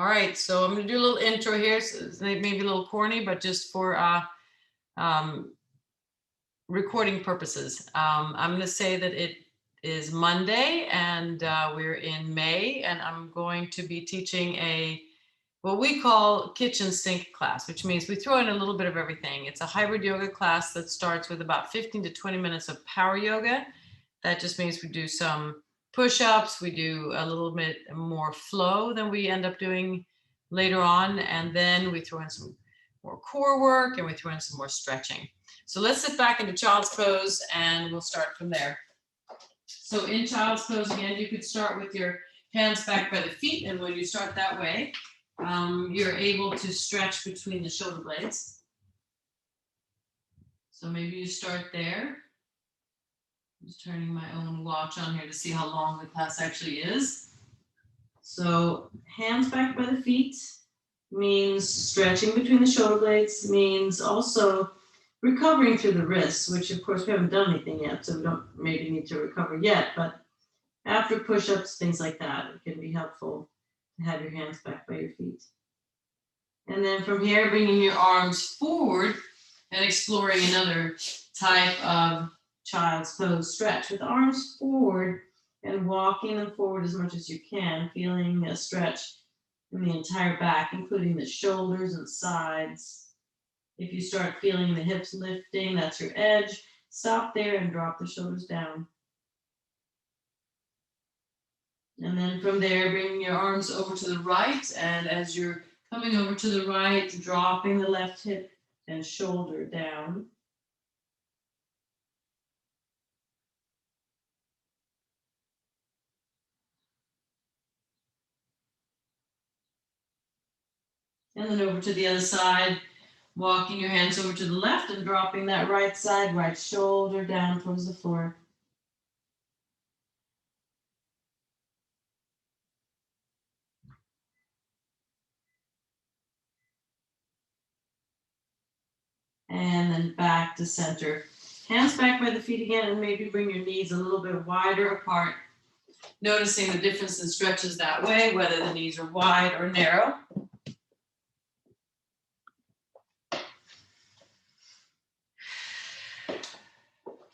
All right, so I'm gonna do a little intro here. So it's maybe a little corny, but just for um, recording purposes. I'm gonna say that it is Monday and we're in May, and I'm going to be teaching what we call kitchen sink class, which means we throw in a little bit of everything. It's a hybrid yoga class that starts with about 15 to 20 minutes of power yoga. That just means we do some push-ups, we do a little bit more flow than we end up doing later on, and then we throw in some more core work and we throw in some more stretching. So let's sit back into child's pose and we'll start from there. So in child's pose, again, you could start with your hands back by the feet, and when you start that way, you're able to stretch between the shoulder blades. So maybe you start there. I'm just turning my own watch on here to see how long the class actually is. So hands back by the feet means stretching between the shoulder blades, means also recovering through the wrists, which of course we haven't done anything yet, so we don't maybe need to recover yet, but after push-ups, things like that, it can be helpful to have your hands back by your feet. And then from here, bringing your arms forward and exploring another type of child's pose stretch with arms forward and walking them forward as much as you can, feeling a stretch in the entire back, including the shoulders and sides. If you start feeling the hips lifting, that's your edge. Stop there and drop the shoulders down. And then from there, bring your arms over to the right. And as you're coming over to the right, dropping the left hip and shoulder down. And then over to the other side, walking your hands over to the left and dropping that right side, right shoulder down towards the floor. And then back to center. Hands back by the feet again, and maybe bring your knees a little bit wider apart. Noticing the difference in stretches that way, whether the knees are wide or narrow.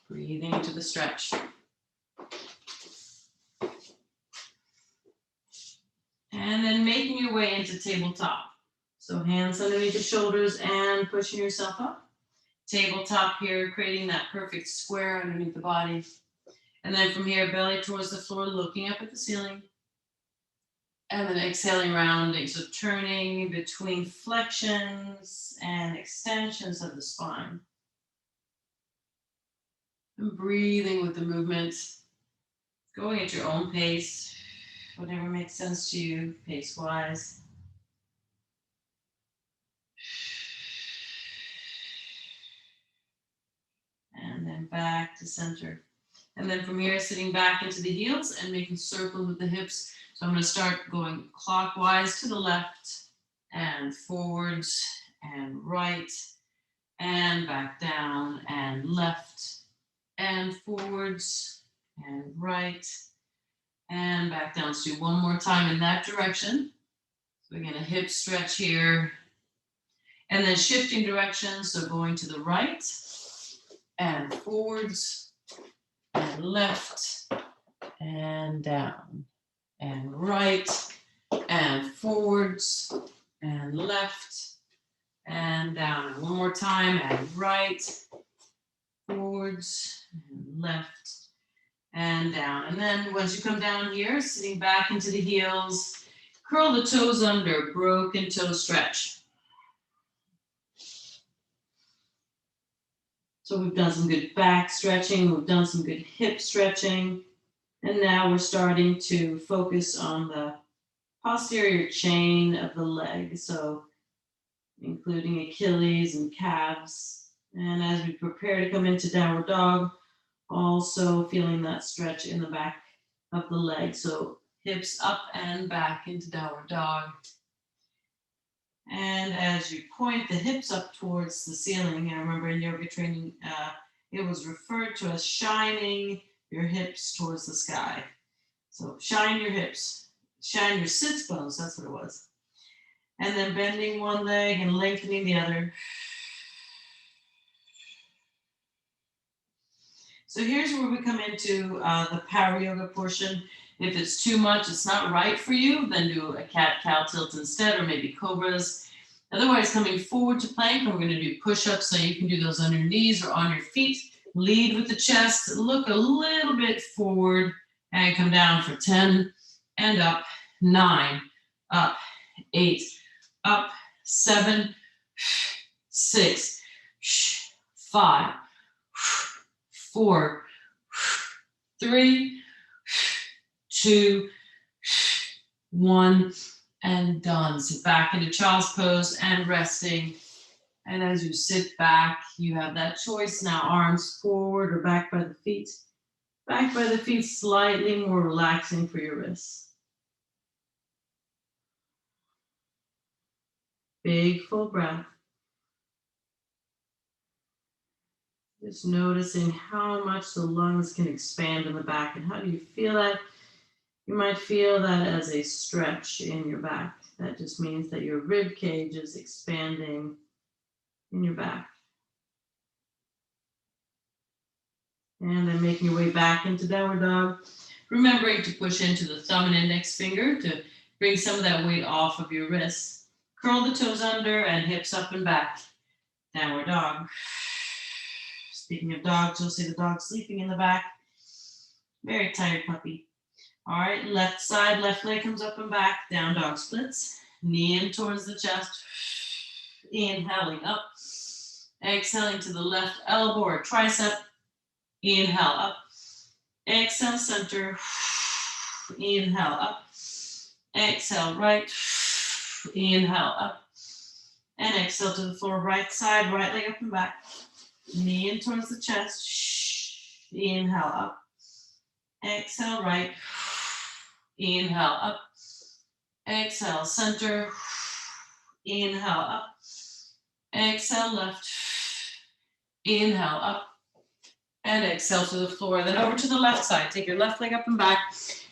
Breathing into the stretch. And then making your way into tabletop. So hands underneath the shoulders and pushing yourself up. Tabletop here, creating that perfect square underneath the body. And then from here, belly towards the floor, looking up at the ceiling. And then exhaling, rounding. So turning between flexions and extensions of the spine. And breathing with the movement. Going at your own pace. Whatever makes sense to you, pace-wise. And then back to center. And then from here, sitting back into the heels and making circles with the hips. So I'm going to start going clockwise to the left and forwards and right and back down and left and forwards and right and back down. Let's do one more time in that direction. So again, a hip stretch here. And then shifting directions, so going to the right and forwards and left and down and right and forwards and left and down. And one more time, and right, forwards and left and down. And then once you come down here, sitting back into the heels, curl the toes under, broken toe stretch. So we've done some good back stretching, we've done some good hip stretching, and now we're starting to focus on the posterior chain of the leg, so including Achilles and calves. And as we prepare to come into downward dog, also feeling that stretch in the back of the leg, so hips up and back into downward dog. And as you point the hips up towards the ceiling, I remember in yoga training, it was referred to as shining your hips towards the sky. So shine your hips, shine your sits bones, that's what it was. And then bending one leg and lengthening the other. So here's where we come into the power yoga portion. If it's too much, it's not right for you, then do a cat-cow tilt instead, or maybe cobras. Otherwise, coming forward to plank, and we're going to do push-ups, so you can do those on your knees or on your feet. Lead with the chest, look a little bit forward, and come down for 10, and up, 9, up, 8, up, 7, 6, 5, 4, 3, 2, 1, and done. Sit back into child's pose and resting. And as you sit back, you have that choice now, arms forward or back by the feet. Back by the feet, slightly more relaxing for your wrists. Big full breath. Just noticing how much the lungs can expand in the back, and how do you feel that? You might feel that as a stretch in your back. That just means that your rib cage is expanding in your back. And then making your way back into downward dog. Remembering to push into the thumb and index finger to bring some of that weight off of your wrists. Curl the toes under and hips up and back. Downward dog. Speaking of dogs, you'll see the dog sleeping in the back. Very tired puppy. All right, left side, left leg comes up and back. Down dog splits. Knee in towards the chest. Inhaling up. Exhaling to the left elbow or tricep. Inhale up. Exhale center. Inhale up. Exhale right. Inhale up. And exhale to the floor, right side, right leg up and back. Knee in towards the chest. Inhale up. Exhale right. Inhale up. Exhale center. Inhale up. Exhale left. Inhale up. And exhale to the floor. Then over to the left side. Take your left leg up and back.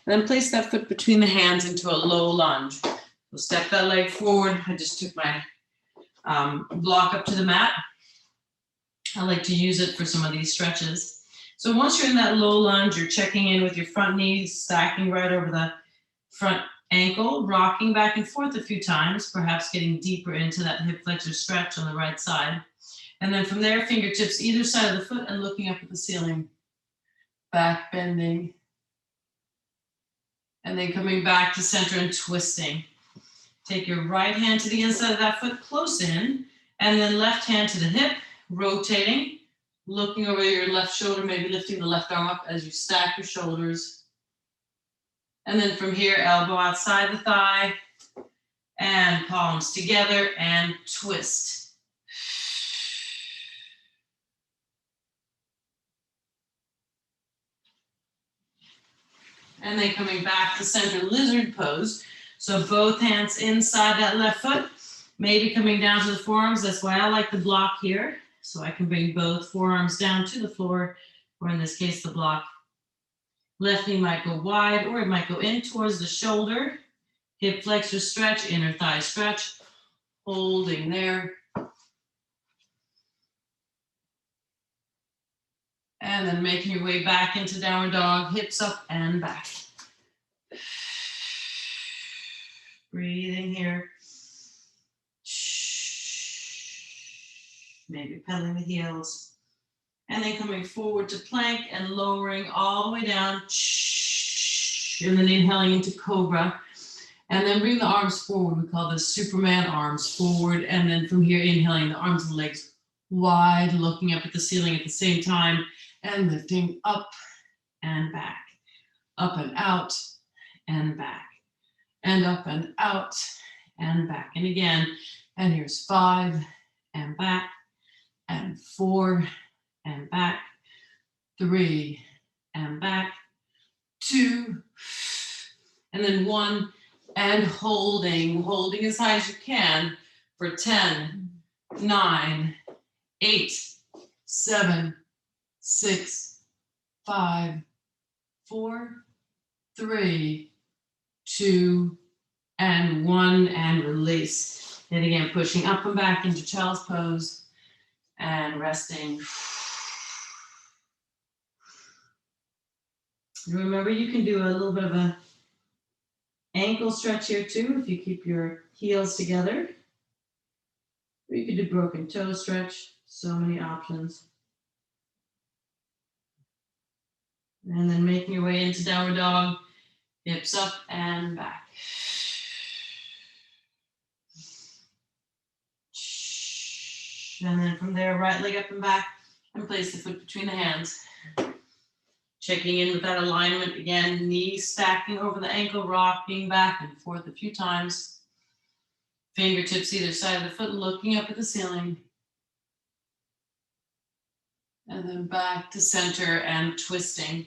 And then place that foot between the hands into a low lunge. So step that leg forward. I just took my block up to the mat. I like to use it for some of these stretches. So once you're in that low lunge, you're checking in with your front knee, stacking right over the front ankle, rocking back and forth a few times, perhaps getting deeper into that hip flexor stretch on the right side. And then from there, fingertips either side of the foot and looking up at the ceiling. Back bending. And then coming back to center and twisting. Take your right hand to the inside of that foot, close in, and then left hand to the hip, rotating, looking over your left shoulder, maybe lifting the left arm up as you stack your shoulders. And then from here, elbow outside the thigh, and palms together, and twist. And then coming back to center, lizard pose. So both hands inside that left foot, maybe coming down to the forearms. That's why I like the block here. So I can bring both forearms down to the floor, or in this case, the block. Left knee might go wide, or it might go in towards the shoulder. Hip flexor stretch, inner thigh stretch, holding there. And then making your way back into downward dog, hips up and back. Breathing here. Maybe pedaling the heels. And then coming forward to plank and lowering all the way down. And then inhaling into cobra. And then bring the arms forward. We call this Superman arms forward. And then from here, inhaling the arms and legs wide, looking up at the ceiling at the same time. And lifting up and back. Up and out and back. And up and out and back. And again, and here's 5 and back. And 4 and back. 3 and back. 2 and then 1 and holding as high as you can for 10, 9, 8, 7, 6, 5, 4, 3, 2, and 1, and release. And again, pushing up and back into child's pose and resting. And remember, you can do a little bit of a ankle stretch here too if you keep your heels together. Or you could do broken toe stretch. So many options. And then making your way into downward dog, hips up and back. And then from there, right leg up and back, and place the foot between the hands. Checking in with that alignment again, knees stacking over the ankle, rocking back and forth a few times. Fingertips either side of the foot, looking up at the ceiling. And then back to center and twisting.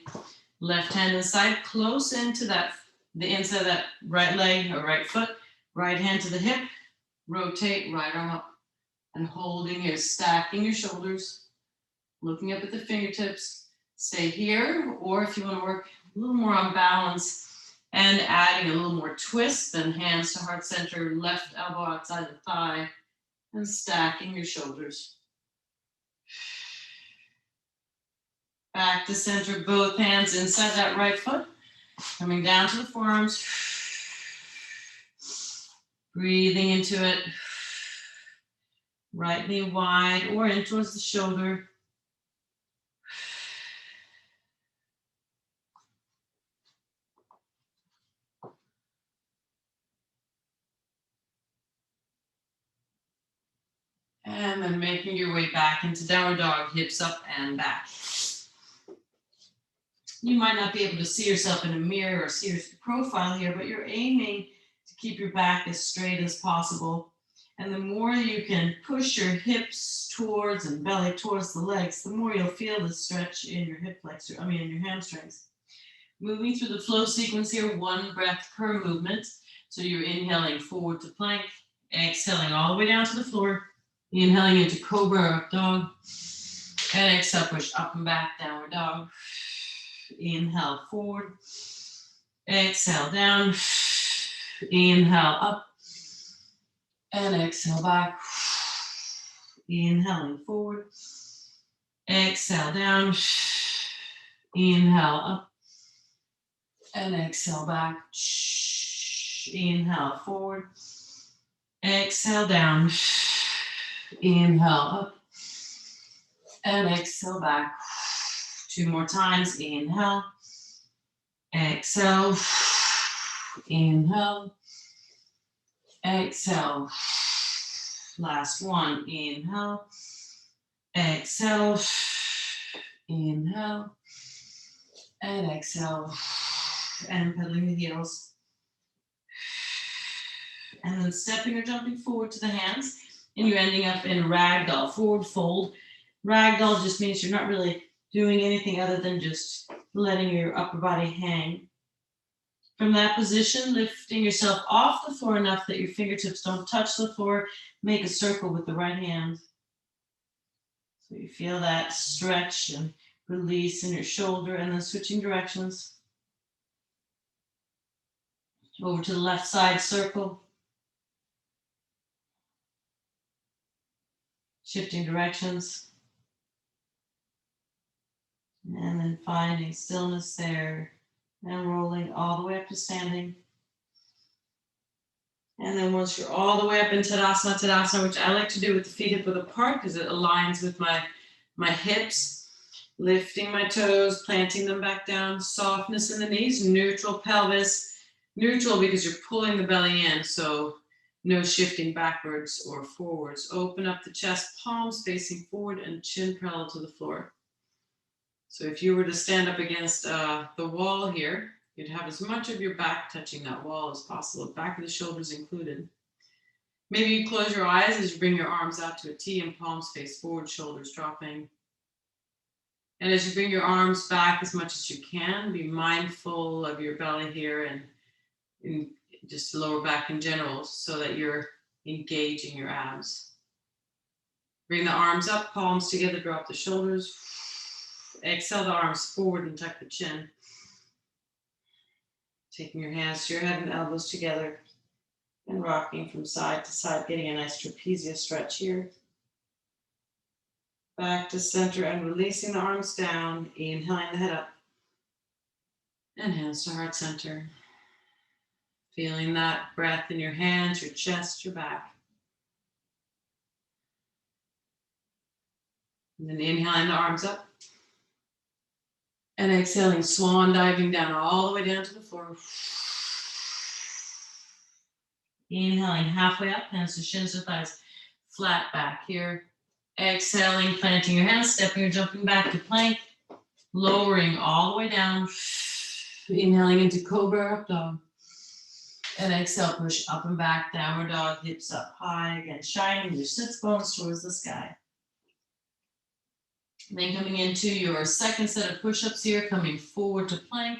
Left hand inside, close into that, the inside of that right leg or right foot. Right hand to the hip, rotate, right arm up. And holding here, stacking your shoulders, looking up at the fingertips. Stay here, or if you want to work a little more on balance and adding a little more twist, then hands to heart center, left elbow outside the thigh, and stacking your shoulders. Back to center, both hands inside that right foot, coming down to the forearms. Breathing into it. Right knee wide or in towards the shoulder. And then making your way back into downward dog, hips up and back. You might not be able to see yourself in a mirror or see your profile here, but you're aiming to keep your back as straight as possible. And the more you can push your hips towards and belly towards the legs, the more you'll feel the stretch in your hip flexor, in your hamstrings. Moving through the flow sequence here, 1 breath per movement. So you're inhaling forward to plank, exhaling all the way down to the floor, inhaling into cobra dog, and exhale, push up and back, downward dog. Inhale forward, exhale down, inhale up, and exhale back. Inhaling forward, exhale down, inhale up, and exhale back. Inhale forward, exhale down, inhale up, and exhale back. 2 more times. Inhale, exhale, inhale, exhale. Last one. Inhale, exhale, inhale, and exhale. And pedaling the heels. And then stepping or jumping forward to the hands. And you're ending up in ragdoll, forward fold. Ragdoll just means you're not really doing anything other than just letting your upper body hang. From that position, lifting yourself off the floor enough that your fingertips don't touch the floor. Make a circle with the right hand. So you feel that stretch and release in your shoulder, and then switching directions. Over to the left side circle. Shifting directions. And then finding stillness there. And rolling all the way up to standing. And then once you're all the way up in Tadasana, which I like to do with the feet hip width apart because it aligns with my hips. Lifting my toes, planting them back down. Softness in the knees, neutral pelvis. Neutral because you're pulling the belly in, so no shifting backwards or forwards. Open up the chest, palms facing forward and chin parallel to the floor. So if you were to stand up against the wall here, you'd have as much of your back touching that wall as possible, back of the shoulders included. Maybe you close your eyes as you bring your arms out to a T and palms face forward, shoulders dropping. And as you bring your arms back as much as you can, be mindful of your belly here and just lower back in general so that you're engaging your abs. Bring the arms up, palms together, drop the shoulders. Exhale the arms forward and tuck the chin. Taking your hands to your head and elbows together. And rocking from side to side, getting a nice trapezius stretch here. Back to center and releasing the arms down, inhaling the head up. And hands to heart center. Feeling that breath in your hands, your chest, your back. And then inhaling the arms up. And exhaling, swan diving down all the way down to the floor. Inhaling halfway up, hands to shins to thighs. Flat back here. Exhaling, planting your hands, stepping or jumping back to plank. Lowering all the way down. Inhaling into cobra, up dog. And exhale, push up and back, downward dog, hips up high. Again, shining your sits bones towards the sky. Then coming into your second set of push-ups here, coming forward to plank,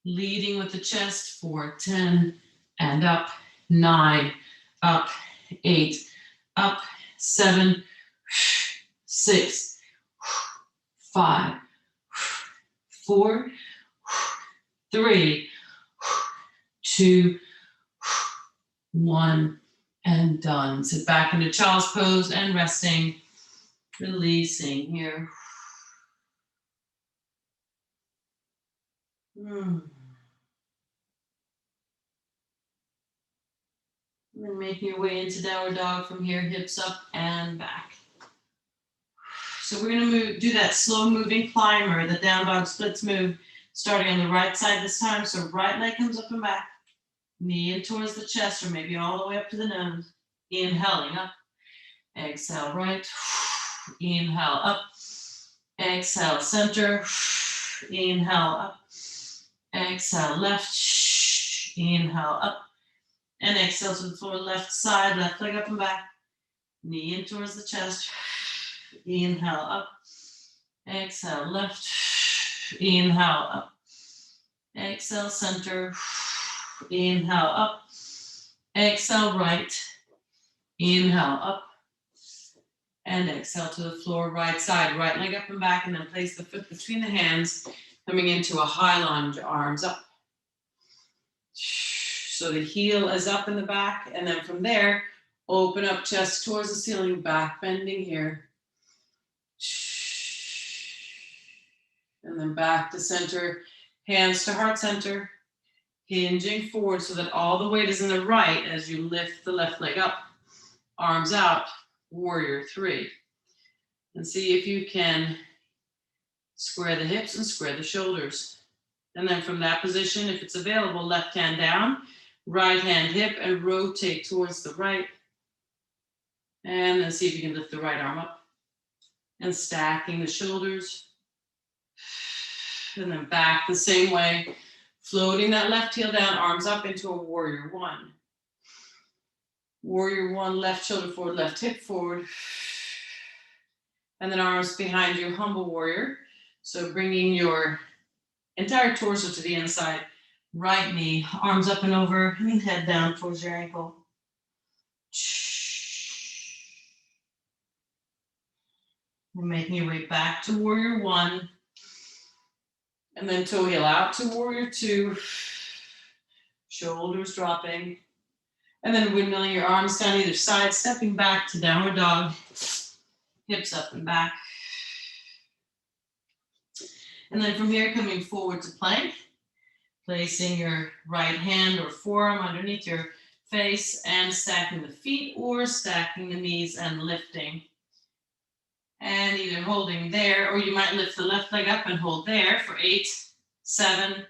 leading with the chest for 10, and up, 9, up, 8, up, 7, 6, 5, 4, 3, 2, 1, and done. Sit back into child's pose and resting. Releasing here. And then making your way into downward dog from here, hips up and back. So we're going to do that slow moving climber, the down dog splits move, starting on the right side this time. So right leg comes up and back, knee in towards the chest or maybe all the way up to the nose. Inhaling up, exhale right. Inhale up, exhale center, inhale up, exhale left, inhale up, and exhale to the floor, left side, left leg up and back, knee in towards the chest, inhale up, exhale left, inhale up, exhale center, inhale up, exhale right, inhale up, and exhale to the floor, right side, right leg up and back, and then place the foot between the hands, coming into a high lunge, arms up. So the heel is up in the back, and then from there, open up chest towards the ceiling, back bending here. And then back to center, hands to heart center, hinging forward so that all the weight is in the right as you lift the left leg up, arms out. Warrior 3. And see if you can square the hips and square the shoulders. And then from that position, if it's available, left hand down, right hand hip, and rotate towards the right. And then see if you can lift the right arm up. And stacking the shoulders. And then back the same way, floating that left heel down, arms up into a warrior 1. Warrior 1, left shoulder forward, left hip forward. And then arms behind you, humble warrior. So bringing your entire torso to the inside, right knee, arms up and over, and head down towards your ankle. And making your way back to warrior 1. And then toe heel out to warrior 2. Shoulders dropping. And then windmilling your arms down either side, stepping back to downward dog, hips up and back. And then from here, coming forward to plank, placing your right hand or forearm underneath your face and stacking the feet or stacking the knees and lifting. And either holding there, or you might lift the left leg up and hold there for 8, 7,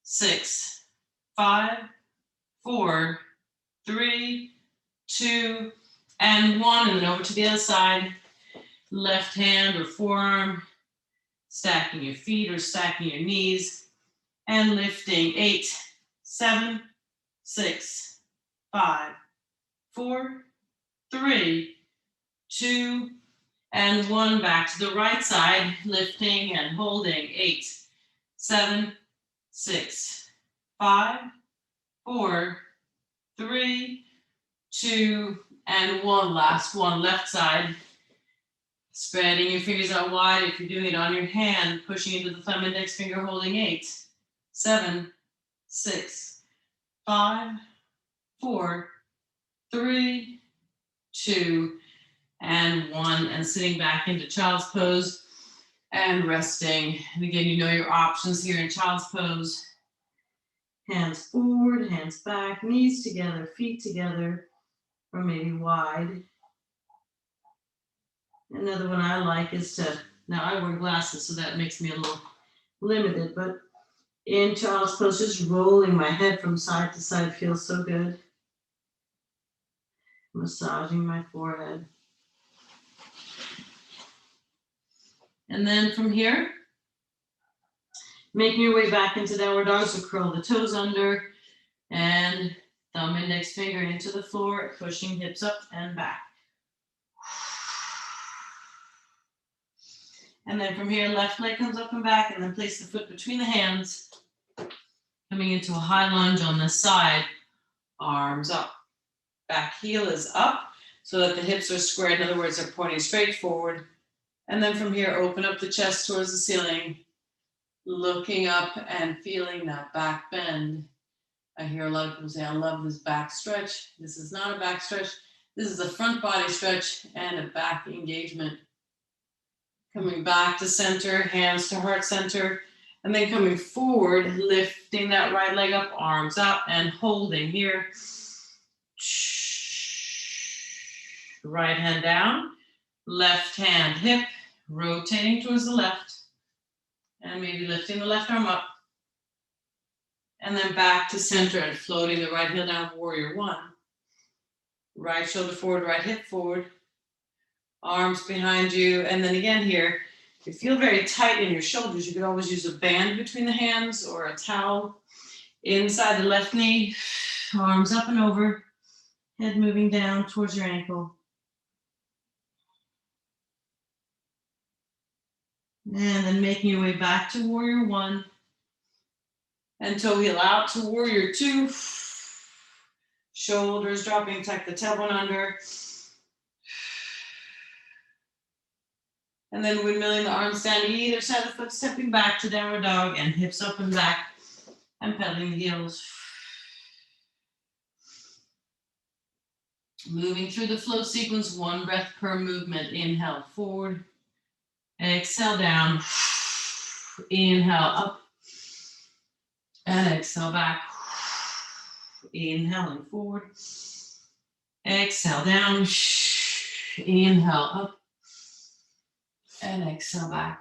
6, 5, 4, 3, 2, and 1, and then over to the other side. Left hand or forearm, stacking your feet or stacking your knees, and lifting 8, 7, 6, 5, 4, 3, 2, and 1. Back to the right side, lifting and holding 8, 7, 6, 5, 4, 3, 2, and 1. Last one, left side. Spreading your fingers out wide. If you're doing it on your hand, pushing into the thumb index finger, holding 8, 7, 6, 5, 4, 3, 2, and 1, and sitting back into child's pose and resting. And again, you know your options here in child's pose. Hands forward, hands back, knees together, feet together, or maybe wide. Another one I like is to, now I wear glasses, so that makes me a little limited, but in child's pose, just rolling my head from side to side feels so good. Massaging my forehead. And then from here, making your way back into downward dog, so curl the toes under and thumb index finger into the floor, pushing hips up and back. And then from here, left leg comes up and back, and then place the foot between the hands, coming into a high lunge on this side, arms up. Back heel is up so that the hips are square. In other words, they're pointing straight forward. And then from here, open up the chest towards the ceiling, looking up and feeling that back bend. I hear a lot of people say, I love this back stretch. This is not a back stretch. This is a front body stretch and a back engagement. Coming back to center, hands to heart center, and then coming forward, lifting that right leg up, arms out, and holding here. Right hand down, left hand hip, rotating towards the left, and maybe lifting the left arm up. And then back to center and floating the right heel down, warrior one. Right shoulder forward, right hip forward. Arms behind you. And then again here, if you feel very tight in your shoulders, you could always use a band between the hands or a towel. Inside the left knee, arms up and over, head moving down towards your ankle. And then making your way back to warrior one. And toe heel out to warrior two. Shoulders dropping, tuck the tailbone under. And then windmilling the arms down either side of the foot, stepping back to downward dog, and hips up and back, and pedaling the heels. Moving through the flow sequence, 1 breath per movement. Inhale forward, exhale down, inhale up, and exhale back. Inhaling forward, exhale down, inhale up, and exhale back.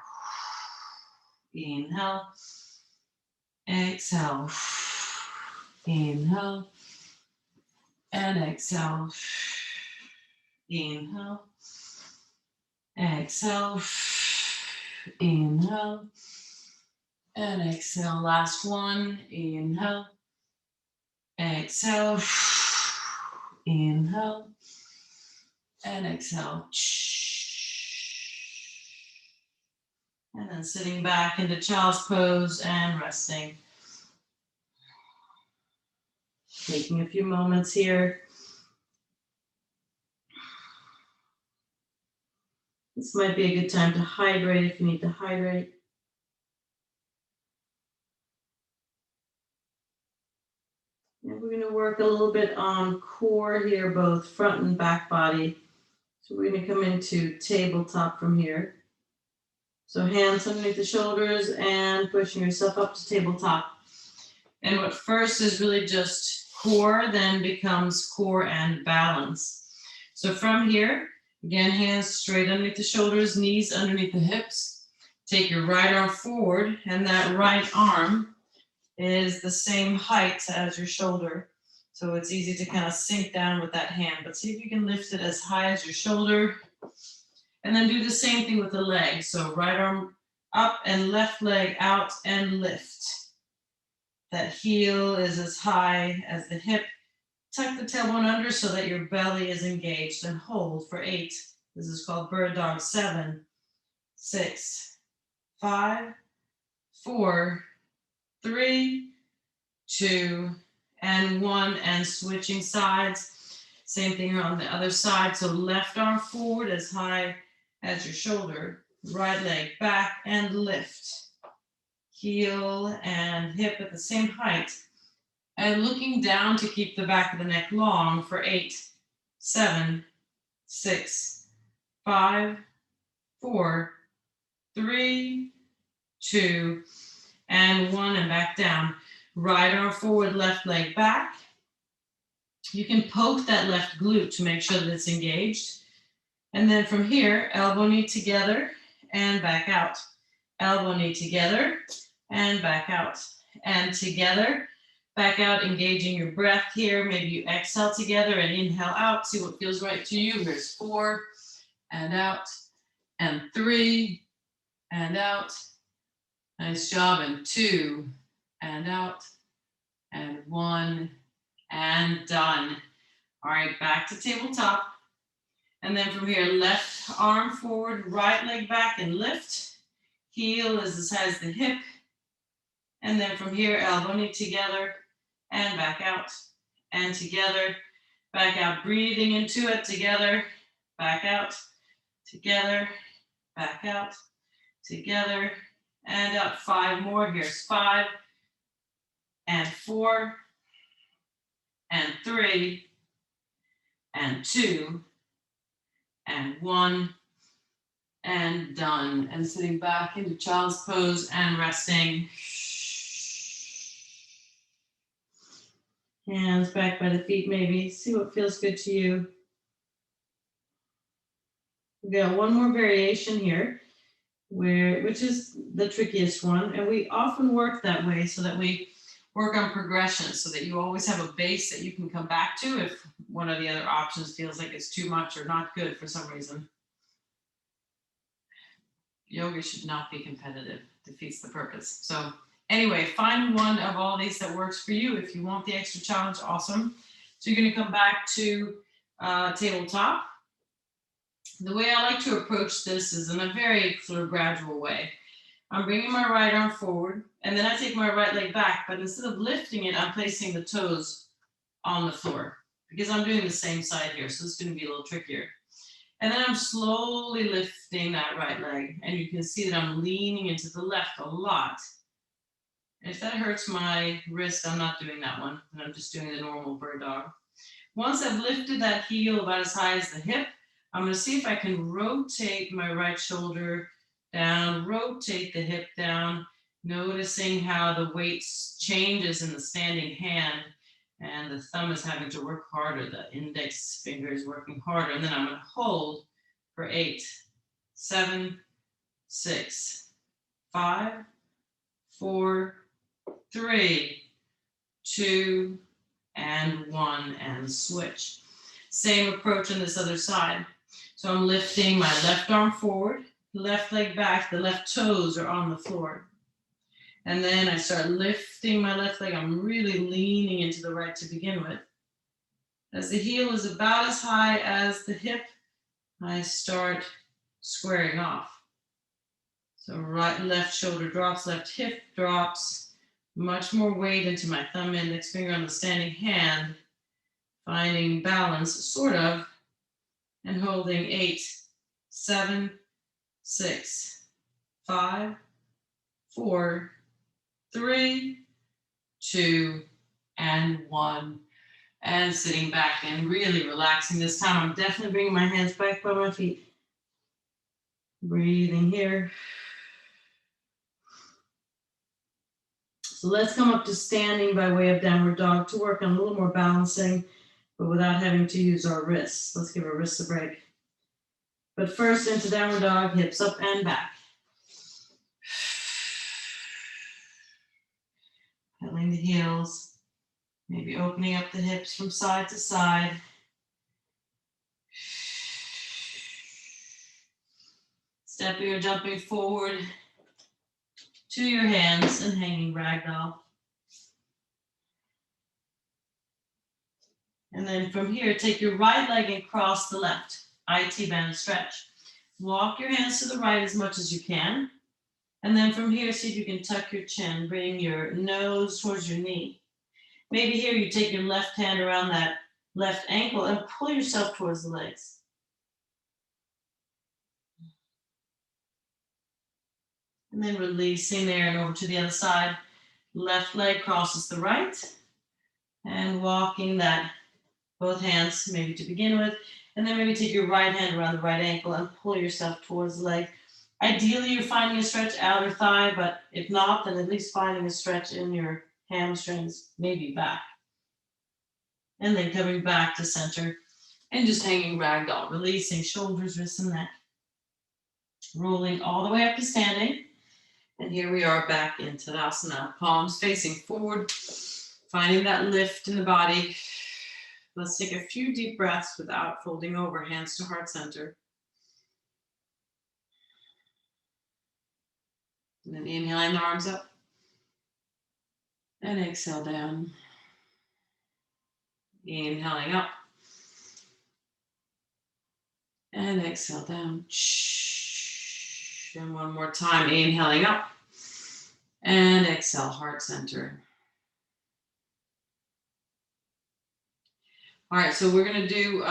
Inhale, exhale, inhale, and exhale, inhale, exhale, inhale, and exhale. Last one, inhale, exhale, inhale, and exhale. And then sitting back into child's pose and resting. Taking a few moments here. This might be a good time to hydrate if you need to hydrate. And we're going to work a little bit on core here, both front and back body. So we're going to come into tabletop from here. So hands underneath the shoulders and pushing yourself up to tabletop. And what first is really just core, then becomes core and balance. So from here, again, hands straight underneath the shoulders, knees underneath the hips. Take your right arm forward, and that right arm is the same height as your shoulder. So it's easy to kind of sink down with that hand, but see if you can lift it as high as your shoulder. And then do the same thing with the leg. So right arm up and left leg out and lift. That heel is as high as the hip. Tuck the tailbone under so that your belly is engaged, and hold for 8. This is called bird dog. 7, 6, 5, 4, 3, 2, and 1. And switching sides. Same thing on the other side. So left arm forward as high as your shoulder. Right leg back and lift. Heel and hip at the same height And looking down to keep the back of the neck long for 8, 7, 6, 5, 4, 3, 2, and 1, and back down. Right arm forward, left leg back. You can poke that left glute to make sure that it's engaged. And then from here, elbow knee together and back out. Elbow knee together and back out. And together, back out, engaging your breath here. Maybe you exhale together and inhale out. See what feels right to you. Here's 4 and out, and 3 and out. Nice job. And 2 and out, and 1 and done. All right, back to tabletop. And then from here, left arm forward, right leg back and lift. Heel is as high as the hip. And then from here, elbow knee together and back out. And together, back out, breathing into it, together, back out, together, back out, together, and up. 5 more. Here's 5 and 4 and 3 and 2 and 1 and done. And sitting back into child's pose and resting. Hands back by the feet maybe. See what feels good to you. We've got one more variation here, which is the trickiest one. And we often work that way so that we work on progression, so that you always have a base that you can come back to if one of the other options feels like it's too much or not good for some reason. Yoga should not be competitive, defeats the purpose. So anyway, find one of all these that works for you. If you want the extra challenge, awesome. So you're going to come back to tabletop. The way I like to approach this is in a very sort of gradual way. I'm bringing my right arm forward, and then I take my right leg back, but instead of lifting it, I'm placing the toes on the floor because I'm doing the same side here, so it's going to be a little trickier. And then I'm slowly lifting that right leg, and you can see that I'm leaning into the left a lot. If that hurts my wrist, I'm not doing that one, and I'm just doing the normal bird dog. Once I've lifted that heel about as high as the hip, I'm going to see if I can rotate my right shoulder down, rotate the hip down, noticing how the weight changes in the standing hand, and the thumb is having to work harder, the index finger is working harder, and then I'm going to hold for 8, 7, 6, 5, 4, 3, 2, and 1, and switch. Same approach on this other side. So I'm lifting my left arm forward, left leg back, the left toes are on the floor. And then I start lifting my left leg. I'm really leaning into the right to begin with. As the heel is about as high as the hip, I start squaring off. So right and left shoulder drops, left hip drops, much more weight into my thumb index finger on the standing hand, finding balance, sort of, and holding 8, 7, 6, 5, 4, 3, 2, and 1. And sitting back and really relaxing this time. I'm definitely bringing my hands back by my feet. Breathing here. So let's come up to standing by way of downward dog to work on a little more balancing, but without having to use our wrists. Let's give our wrists a break. But first into downward dog, hips up and back. Pedaling the heels, maybe opening up the hips from side to side. Stepping or jumping forward to your hands and hanging ragdoll. And then from here, take your right leg and cross the left. IT band stretch. Walk your hands to the right as much as you can. And then from here, see if you can tuck your chin, bring your nose towards your knee. Maybe here you take your left hand around that left ankle and pull yourself towards the legs. And then releasing there and over to the other side. Left leg crosses the right. And walking that, both hands maybe to begin with, and then maybe take your right hand around the right ankle and pull yourself towards the leg. Ideally, you're finding a stretch outer thigh, but if not, then at least finding a stretch in your hamstrings, maybe back. And then coming back to center and just hanging ragdoll, releasing shoulders, wrists, and neck. Rolling all the way up to standing. And here we are back in Tadasana, palms facing forward, finding that lift in the body. Let's take a few deep breaths without folding over, hands to heart center. And then inhaling the arms up. And exhale down. Inhaling up. And exhale down. And one more time, inhaling up. And exhale, heart center. All right, so we're going to do,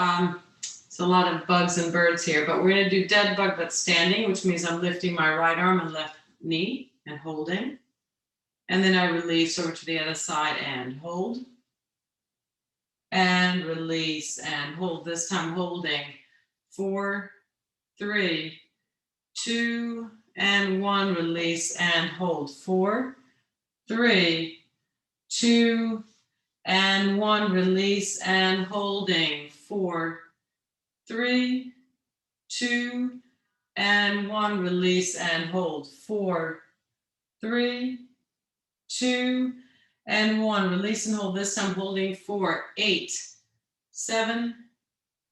it's a lot of bugs and birds here, but we're going to do dead bug but standing, which means I'm lifting my right arm and left knee and holding. And then I release over to the other side and hold. And release and hold, this time holding. 4, 3, 2, and 1. Release and hold. 4, 3, 2, and 1. Release and holding. 4, 3, 2, and 1. Release and hold. 4, 3, 2, and 1. Release and hold, this time holding. 4, 8, 7,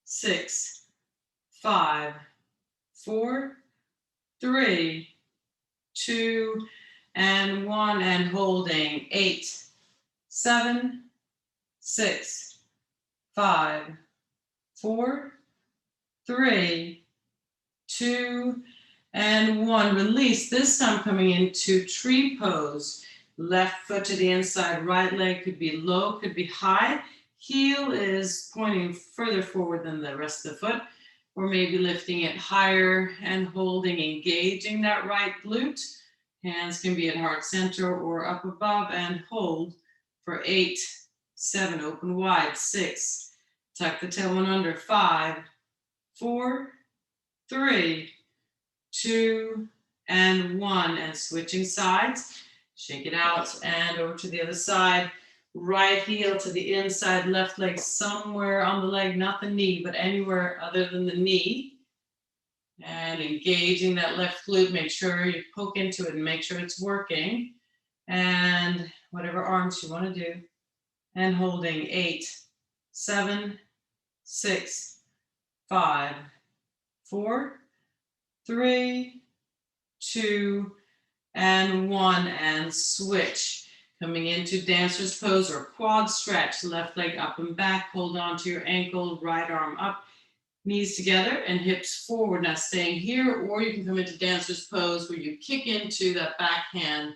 6, 5, 4, 3, 2, and 1. And holding. 8, 7, 6, 5, 4, 3, 2, and 1. Release, this time coming into tree pose. Left foot to the inside, right leg could be low, could be high. Heel is pointing further forward than the rest of the foot, or maybe lifting it higher and holding, engaging that right glute. Hands can be at heart center or up above, and hold for 8, 7, open wide, 6, tuck the tailbone under, 5, 4, 3, 2, and 1. And switching sides. Shake it out and over to the other side. Right heel to the inside, left leg somewhere on the leg, not the knee, but anywhere other than the knee. And engaging that left glute, make sure you poke into it and make sure it's working. And whatever arms you want to do. And holding. 8, 7, 6, 5, 4, 3, 2, and 1. And switch. Coming into dancer's pose or quad stretch. Left leg up and back. Hold on to your ankle. Right arm up. Knees together and hips forward. Now staying here, or you can come into dancer's pose where you kick into that back hand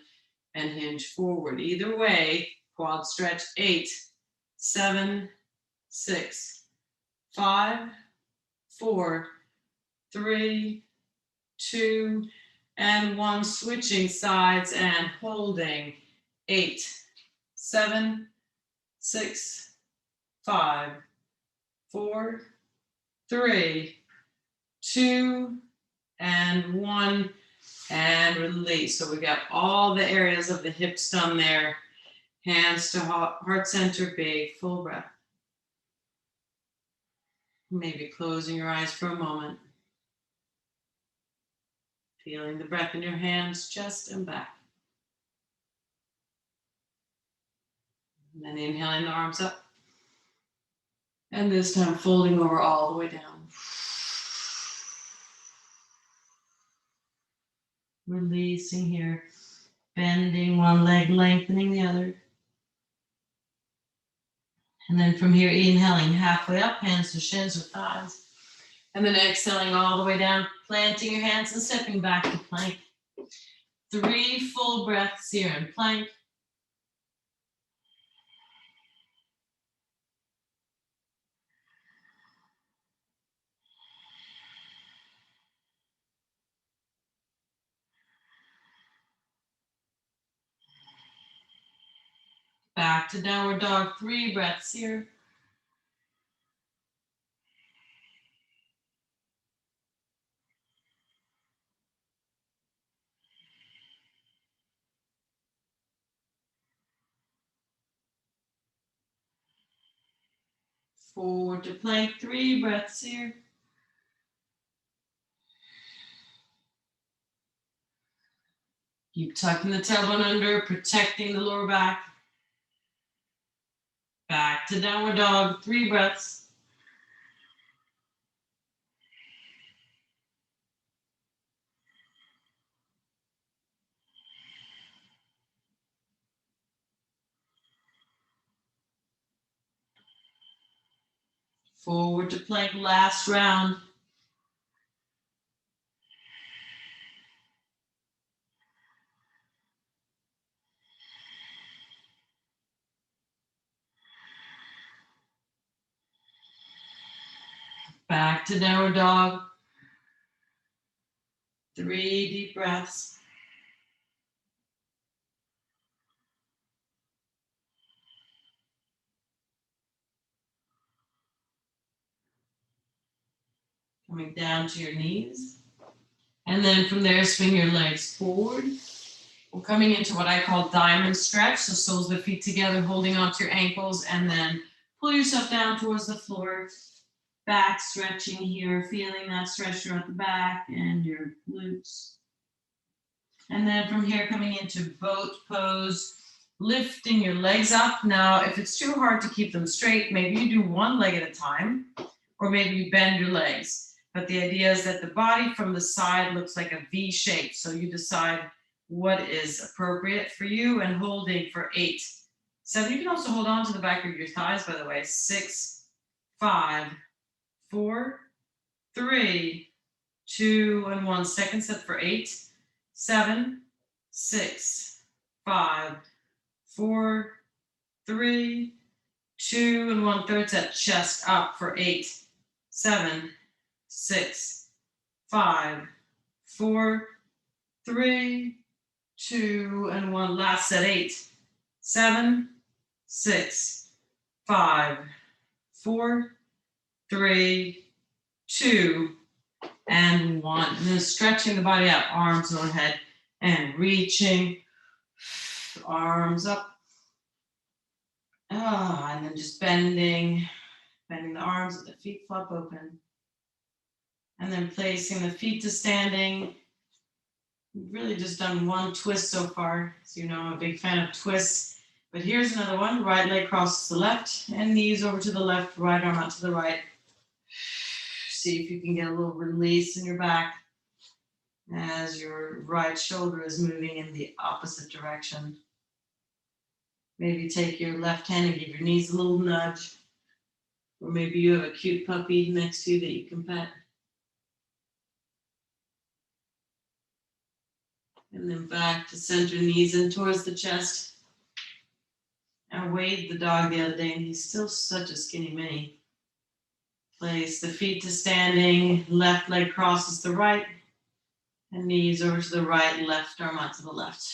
and hinge forward. Either way, quad stretch. 8, 7, 6, 5, 4, 3, 2, and 1. Switching sides and holding. 8, 7, 6, 5, 4, 3, 2, and 1. And release. So we got all the areas of the hips done there. Hands to heart center, big full breath. Maybe closing your eyes for a moment. Feeling the breath in your hands, chest, and back. And then inhaling the arms up. And this time folding over all the way down. Releasing here. Bending one leg, lengthening the other. And then from here, inhaling halfway up, hands to shins or thighs. And then exhaling all the way down, planting your hands and stepping back to plank. 3 full breaths here in plank. Back to downward dog, 3 breaths here. Forward to plank, 3 breaths here. Keep tucking the tailbone under, protecting the lower back. Back to downward dog, 3 breaths. Forward to plank, last round. Back to downward dog. 3 deep breaths. Coming down to your knees. And then from there, swing your legs forward. We're coming into what I call diamond stretch. So soles of the feet together, holding onto your ankles, and then pull yourself down towards the floor. Back stretching here, feeling that stretch throughout the back and your glutes. And then from here, coming into boat pose, lifting your legs up. Now, if it's too hard to keep them straight, maybe you do one leg at a time, or maybe you bend your legs. But the idea is that the body from the side looks like a V shape. So you decide what is appropriate for you, and holding for 8. 7, you can also hold on to the back of your thighs, by the way. 6, 5, 4, 3, 2, and 1. Second set for 8, 7, 6, 5, 4, 3, 2, and 1. Third set, chest up for 8, 7, 6, 5, 4, 3, 2, and 1. Last set, 8, 7, 6, 5, 4, 3, 2, and 1. And then stretching the body out, arms overhead, and reaching, arms up. And then just bending the arms, let the feet flop open. And then placing the feet to standing. We've really just done one twist so far. So you know I'm a big fan of twists. But here's another one. Right leg crosses to the left, and knees over to the left, right arm out to the right. See if you can get a little release in your back as your right shoulder is moving in the opposite direction. Maybe take your left hand and give your knees a little nudge. Or maybe you have a cute puppy next to you that you can pet. And then back to center, knees in towards the chest. I weighed the dog the other day, and he's still such a skinny mini. Place the feet to standing, left leg crosses the right, and knees over to the right, left arm out to the left.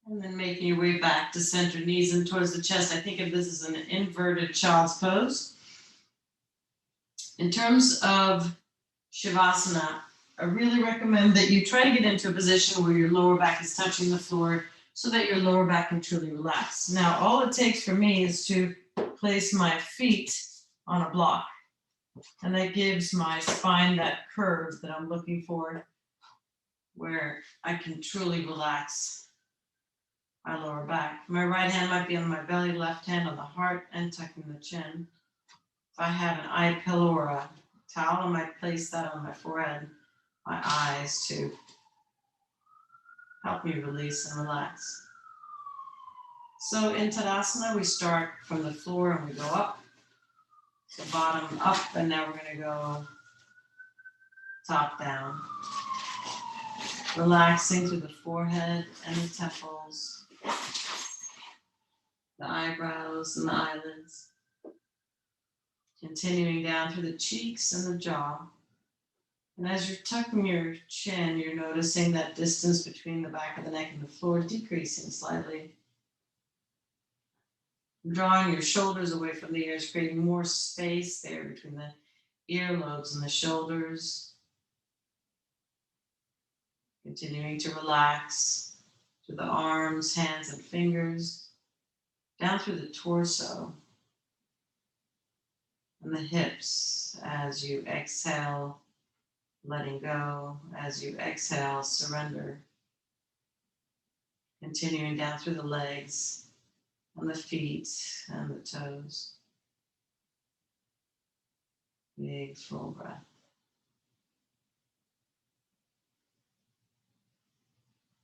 And then making your way back to center, knees in towards the chest. I think of this as an inverted child's pose. In terms of Shavasana, I really recommend that you try to get into a position where your lower back is touching the floor so that your lower back can truly relax. Now, all it takes for me is to place my feet on a block, and that gives my spine that curve that I'm looking for, where I can truly relax my lower back. My right hand might be on my belly, left hand on the heart, and tucking the chin. If I have an eye pillow or a towel, I might place that on my forehead, my eyes, to help me release and relax. So in Tadasana, we start from the floor and we go up. So bottom up, and now we're going to go top down. Relaxing through the forehead and the temples, the eyebrows and the eyelids. Continuing down through the cheeks and the jaw. And as you're tucking your chin, you're noticing that distance between the back of the neck and the floor decreasing slightly. Drawing your shoulders away from the ears, creating more space there between the earlobes and the shoulders. Continuing to relax through the arms, hands, and fingers, down through the torso and the hips as you exhale, letting go. As you exhale, surrender. Continuing down through the legs and the feet and the toes. Big full breath.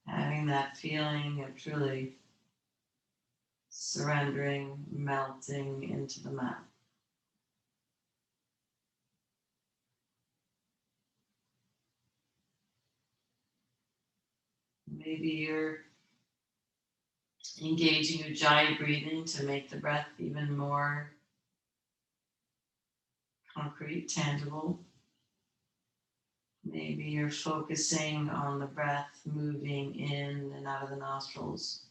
Having that feeling of truly surrendering, melting into the mat. Maybe you're engaging Ujjayi breathing to make the breath even more concrete, tangible. Maybe you're focusing on the breath moving in and out of the nostrils.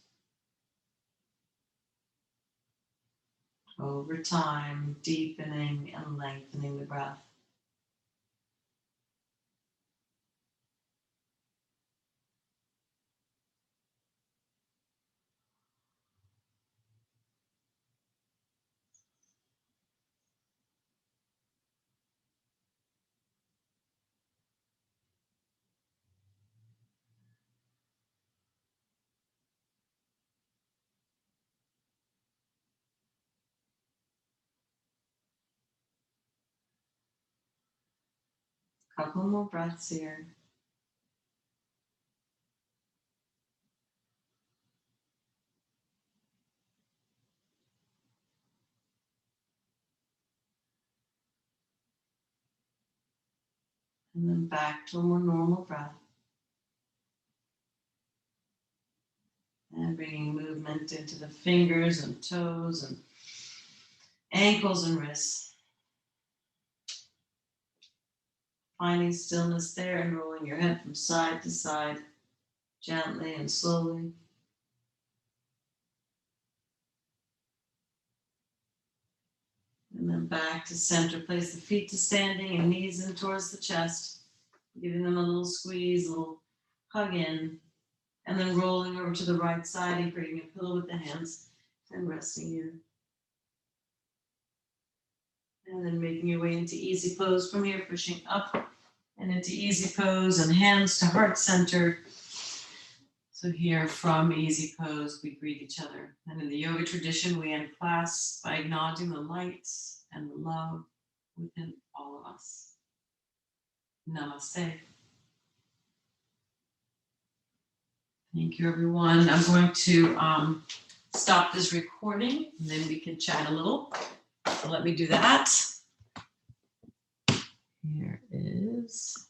Over time, deepening and lengthening the breath. Couple more breaths here. And then back to a more normal breath. And bringing movement into the fingers and toes and ankles and wrists. Finding stillness there and rolling your head from side to side, gently and slowly. And then back to center. Place the feet to standing and knees in towards the chest, giving them a little squeeze, a little hug in, and then rolling over to the right side and creating a pillow with the hands and resting here. And then making your way into easy pose from here, pushing up and into easy pose and hands to heart center. So here from easy pose, we greet each other. And in the yoga tradition, we end class by acknowledging the lights and the love within all of us. Namaste. Thank you, everyone. I'm going to stop this recording, and then we can chat a little. So let me do that. Here is